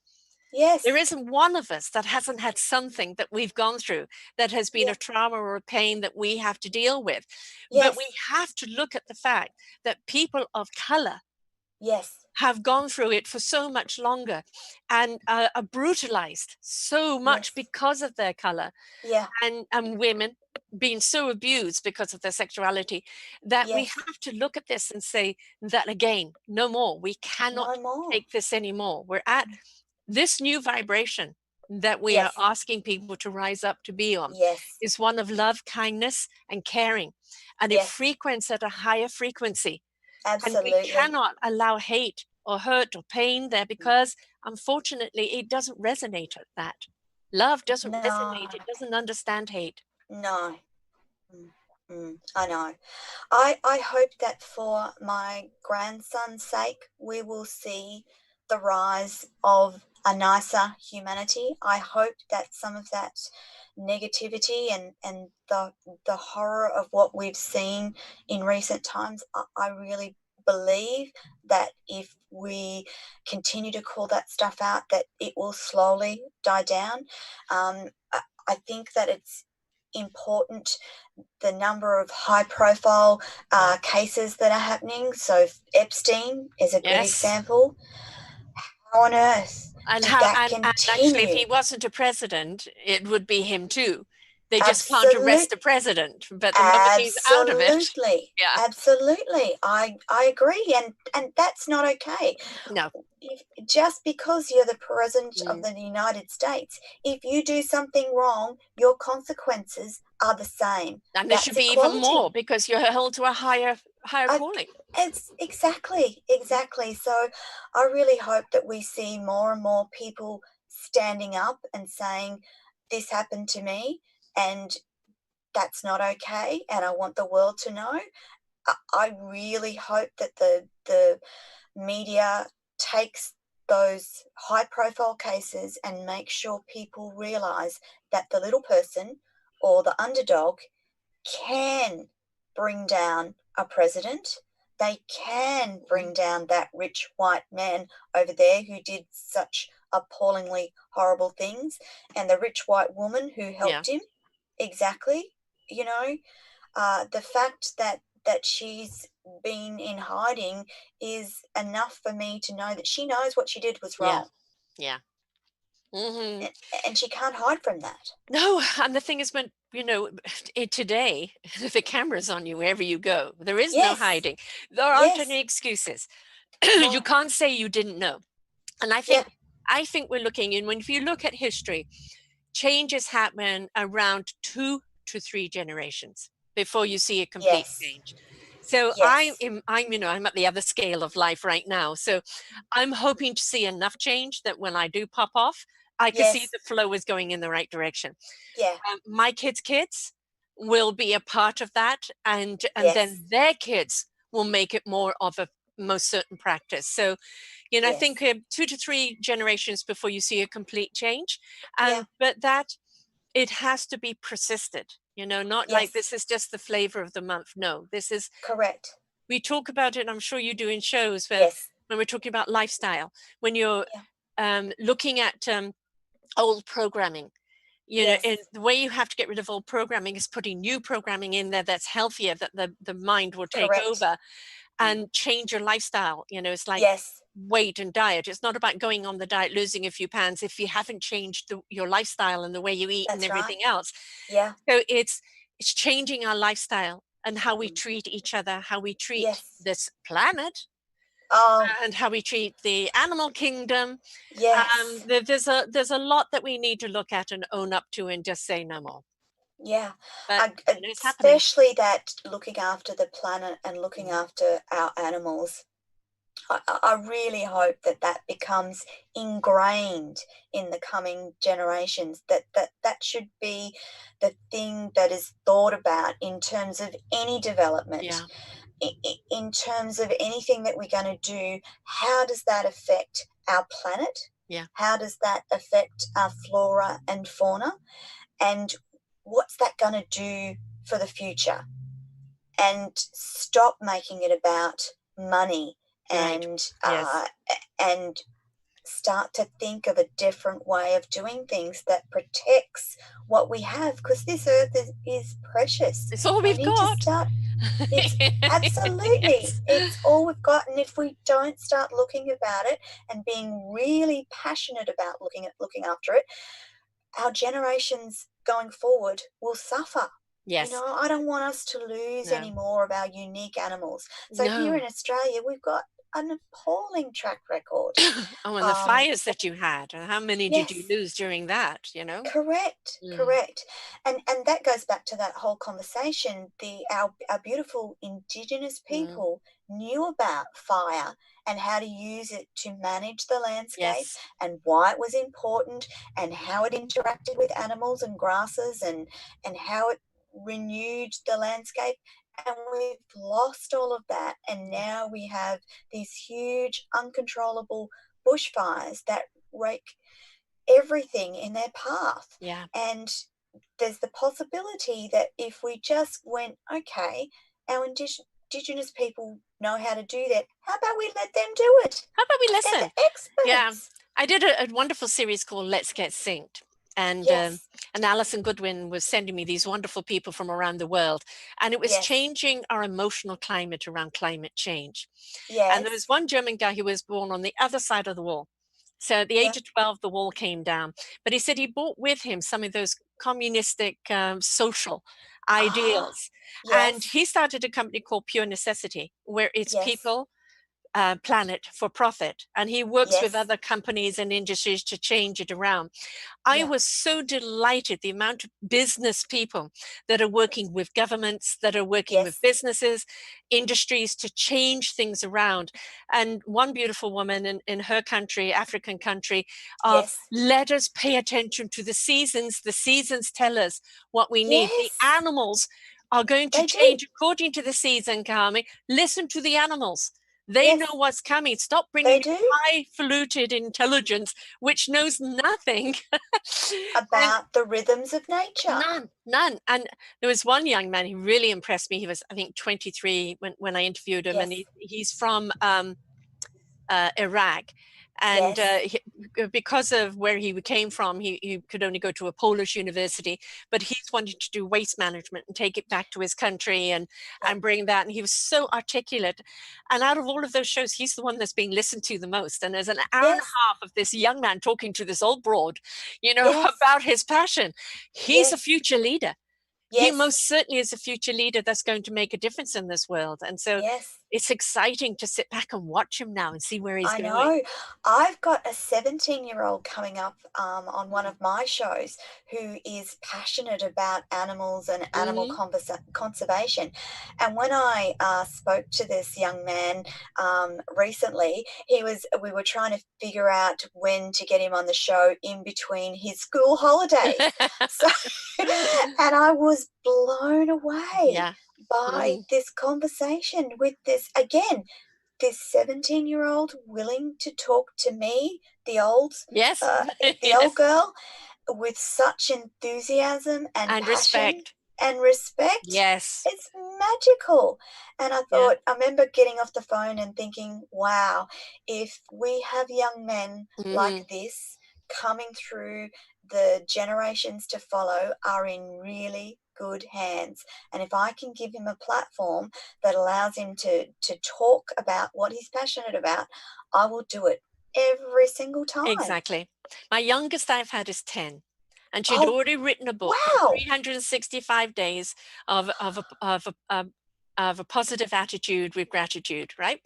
There Yes. isn't one of us that hasn't had something that we've gone through that has been Yeah. a trauma or a pain that we have to deal with. But we Yes. have to look at the fact that people of color Yes. have gone through it for so much longer and are brutalized so much Yes. because of their color, Yeah. and women being so abused because of their sexuality, that we Yes. have to look at this and say that again, no more. We cannot No more. take this anymore. We're at this new vibration that we are Yes. asking people to rise up to be on Yes. is one of love, kindness, and caring. And it Yes. frequencies at a higher frequency. And we Absolutely. cannot allow hate or hurt or pain there because unfortunately it doesn't resonate at that. Love doesn't No. resonate, it doesn't understand hate. No. I know. I hope that for my grandson's sake, we will see the rise of a nicer humanity. I hope that some of that negativity and the horror of what we've seen in recent times, I really believe that if we continue to call that stuff out, that it will slowly die down. I think that it's important, the number of high profile Yeah. cases that are happening. So Epstein is a good Yes. example. How on earth And did how that and actually if continue? he wasn't a president, it would be him too. They just can't arrest Absolute, a president. But the moment he's out of it, absolutely, yeah. absolutely. I agree, and that's not okay. No. Just because you're the president of Mm. the United States, if you do something wrong, your consequences are the same. And there should That's be even more equality. because you're held to a higher I, calling. it's exactly. So I really hope that we see more and more people standing up and saying, this happened to me and that's not okay. And I want the world to know. I really hope that the media takes those high profile cases and makes sure people realize that the little person or the underdog can bring down a president. They can bring down that rich white man over there who did such appallingly horrible things, and the rich white woman who Yeah. helped him. Exactly. You know, the fact that she's been in hiding is enough for me to know that she knows what she did was Yeah. wrong, Yeah. Hmm. and she can't hide from that. No, and the thing is, when today, the camera's on you wherever you go. There is no Yes. hiding. There aren't Yes. any excuses. You No. can't say you didn't know. And Yeah. I think we're looking in when if you look at history, changes happen around 2 to 3 generations before you see a complete Yes. change. So Yes. I'm at the other scale of life right now. So I'm hoping to see enough change that when I do pop off, I can see Yes. the flow is going in the right direction. Yeah. My kids' kids will be a part of that, and Yes. then their kids will make it more of a most certain practice. So, you know, I think 2 to 3 generations before you see a complete change. And but that it has to be persisted, you know, not like this is just the flavor of the month. No, this is correct. We talk about it, I'm sure you do in shows where when we're talking about lifestyle, when you're looking at old programming, you know, and the way you have to get rid of old programming is putting new programming in there that's healthier, that the mind will take over and change your lifestyle. You know, it's like weight and diet. It's not about going on the diet, losing a few pounds if you haven't changed your lifestyle and the way you eat and everything else. So it's changing our lifestyle and how we treat each other, how we treat this planet, and how we treat the animal kingdom. There's a lot that we need to look at and own up to and just say no more. But you know, it's happening. Especially that looking after the planet and looking after our animals. I really hope that that becomes ingrained in the coming generations, that should be the thing that is thought about in terms of any development, in terms of anything that we're going to do. How does that affect our planet? How does that affect our flora and fauna? And what's that going to do for the future? And stop making it about money. And start to think of a different way of doing things that protects what we have, because this earth is precious. It's all we've got. It's absolutely it's all we've got, and if we don't start looking about it and being really passionate about looking after it, our generations going forward will suffer. You know, I don't want us to lose any more of our unique animals. So here in Australia, we've got an appalling track record. And the fires that you had, and how many did you lose during that, you know? Correct. And that goes back to that whole conversation. Our beautiful Indigenous people knew about fire and how to use it to manage the landscape and why it was important and how it interacted with animals and grasses and how it renewed the landscape. And we've lost all of that, and now we have these huge uncontrollable bushfires that wreak everything in their path. And there's the possibility that if we just went, okay, our Indigenous people know how to do that, how about we let them do it? How about we listen? They're the experts. I did a wonderful series called Let's Get Synced. And Alison Goodwin was sending me these wonderful people from around the world. And it was changing our emotional climate around climate change. And there was one German guy who was born on the other side of the wall. So at the age of 12, the wall came down. But he said he brought with him some of those communistic social ideals. And he started a company called Pure Necessity, where it's people, planet for profit, and he works with other companies and industries to change it around. I was so delighted the amount of business people that are working with governments, that are working with businesses, industries to change things around. And one beautiful woman in her country, African country, let us pay attention to the seasons. The seasons tell us what we need. The animals are going to change according to the season, Carmen. Listen to the animals. They know what's coming. Stop bringing highfalutin intelligence, which knows nothing about the rhythms of nature. None. And there was one young man who really impressed me. He was, I think, 23 when I interviewed him, and he's from Iraq. And because of where he came from, he could only go to a Polish university, but he's wanted to do waste management and take it back to his country and bring that. And he was so articulate. And out of all of those shows, he's the one that's being listened to the most. And there's an hour and a half of this young man talking to this old broad, you know, about his passion. He's a future leader. He most certainly is a future leader that's going to make a difference in this world. And so it's exciting to sit back and watch him now and see where he's going. I know. I've got a 17-year-old coming up on one of my shows who is passionate about animals and animal conservation. And when I spoke to this young man recently, we were trying to figure out when to get him on the show in between his school holidays. And I was blown away by this conversation with this, again, this 17-year-old willing to talk to me, the old, Yes. the old girl, with such enthusiasm and And passion respect. and respect. Yes. It's magical. And I Yeah. thought, I remember getting off the phone and thinking, wow, if we have young men like this coming through, the generations to follow are in really good hands. And if I can give him a platform that allows him to talk about what he's passionate about, I will do it every single time. Exactly. My youngest I've had is 10. And she'd Oh, already written a book, wow. 365 days of a positive attitude with gratitude, right?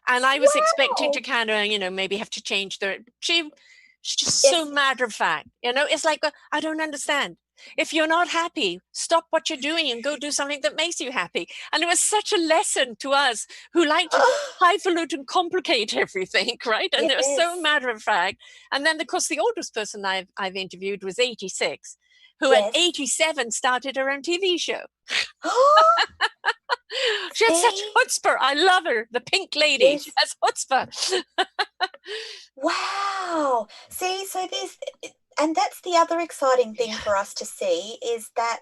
And I was expecting to Wow. kind of, maybe have to change she's just so Yes. matter of fact, it's like, I don't understand. If you're not happy, stop what you're doing and go do something that makes you happy. And it was such a lesson to us who like to highfalutin and complicate everything, right? And it was so Yes. matter of fact. And then, of course, the oldest person I've interviewed was 86, who at Yes. 87 started her own TV show. Oh, She had such see? chutzpah. I love her. The pink lady. She Yes. has chutzpah. Wow. See, so there's, and that's the other exciting thing Yeah. for us to see is that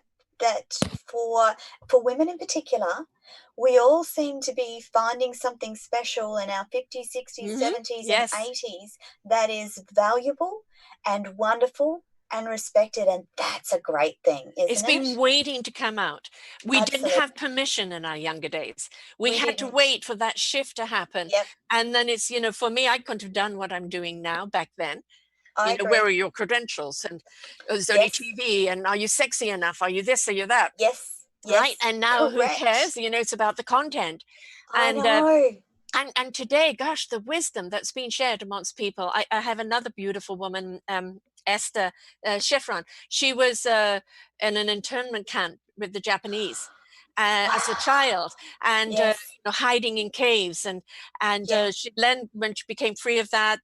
for women in particular, we all seem to be finding something special in our 50s, 60s, 70s, and Yes. 80s that is valuable and wonderful and respected. And that's a great thing, It's isn't been it? waiting to come out. We didn't Absolutely. have permission in our younger days. We We had to didn't. wait for that shift to happen. Yep. And then it's, for me, I couldn't have done what I'm doing now back then. I Where agree. are your credentials? And is there any Yes. TV? And are you sexy enough? Are you this? Are you that? Yes. Right. Yes. And now who cares? Correct. It's about the content. I And know. and today, gosh, the wisdom that's been shared amongst people. I have another beautiful woman, Esther Schifrin. She was in an internment camp with the Japanese as a Wow. child, and Yes. hiding in caves, and Yeah. then when she became free of that,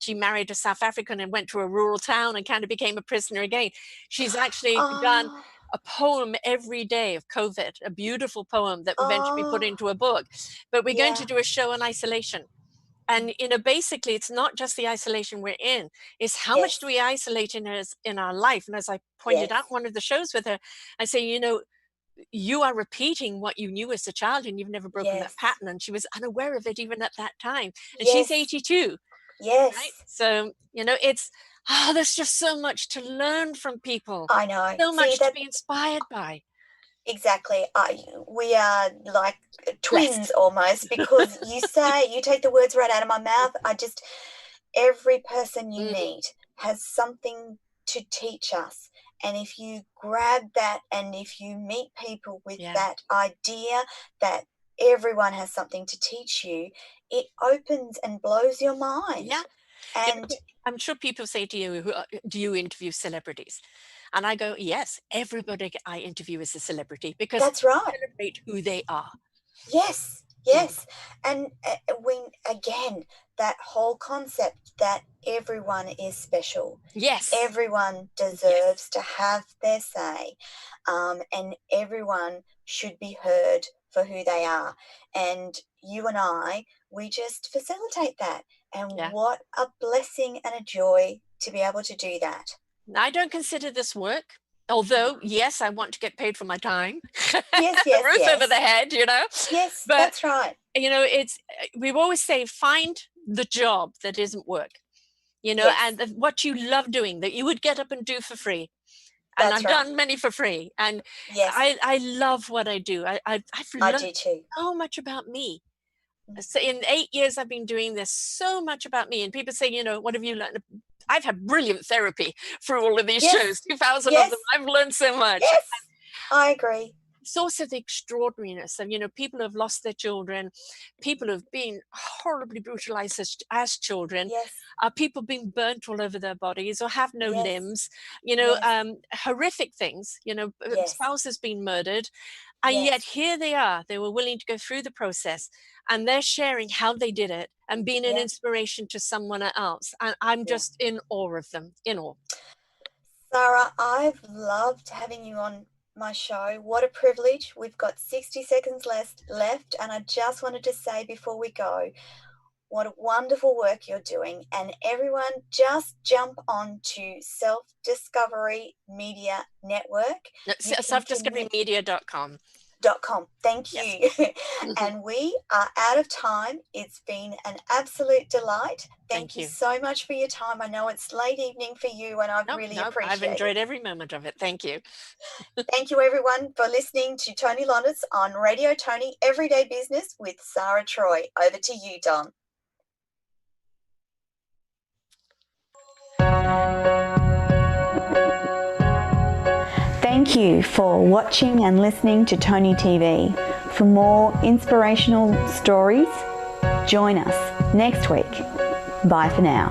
she married a South African and went to a rural town and kind of became a prisoner again. She's actually done Oh, a poem every day of COVID, a beautiful poem that eventually be put oh, into a book. But we're going to yeah. do a show on isolation. And basically, it's not just the isolation we're in; it's how much do Yes. we isolate in our life. And as I pointed Yes. out one of the shows with her, I say, you are repeating what you knew as a child, and you've never broken that Yes. pattern. And she was unaware of it even at that time. And she's Yes. 82, right? Yes. So it's there's just so much to learn from people, I know. so See much to that be inspired by. exactly. We are like twins Blessed. almost because you take the words right out of my mouth. Every person you Mm, meet has something to teach us. And if you grab that and if you meet people with yeah. that idea that everyone has something to teach you, it opens and blows your mind. Yeah. And I'm sure people say to you, do you interview celebrities? And I go, yes, everybody I interview is a celebrity because that's right. celebrate who they are. Yes, Mm. yes. And when, again, that whole concept that everyone is special, Yes. everyone Yes. deserves to have their say, and everyone should be heard for who they are. And you and I, we just facilitate that. And Yeah. what a blessing and a joy to be able to do that. I don't consider this work. Although, yes, I want to get paid for my time. Yes, A yes, roof over the yes. head. Yes, But, that's right. it's, we always say, find the job that isn't work, Yes, and what you love doing that you would get up and do for free. And that's I've right. done many for free. And Yes, I love what I do. I've I learned do too. so much about me. Mm. So in 8 years I've been doing this, so much about me. And people say, what have you learned? I've had brilliant therapy through all of these shows, Yes, 2,000 of them. yes, I've learned so much. yes, I agree. It's also the extraordinariness of, people who have lost their children, people who've been horribly brutalized as children, Yes, people being burnt all over their bodies or have no yes, limbs, yes, horrific things, yes, spouses being murdered. And yet yes, here they are, they were willing to go through the process and they're sharing how they did it and being an yeah, inspiration to someone else. And I'm yeah. just in awe of them, in awe. Sarah, I've loved having you on my show. What a privilege. We've got 60 seconds left, and I just wanted to say before we go, what wonderful work you're doing. And everyone, just jump on to Self-Discovery Media Network. Selfdiscoverymedia.com. Thank you. Yes. And we are out of time. It's been an absolute delight. Thank you so much for your time. I know it's late evening for you, and I've really appreciated I've enjoyed every moment of it. Thank you. Thank you, everyone, for listening to Toni Lontis on Radio Toni Everyday Business with Sara Troy. Over to you, Don. Thank you for watching and listening to Toni TV. For more inspirational stories, join us next week. Bye for now.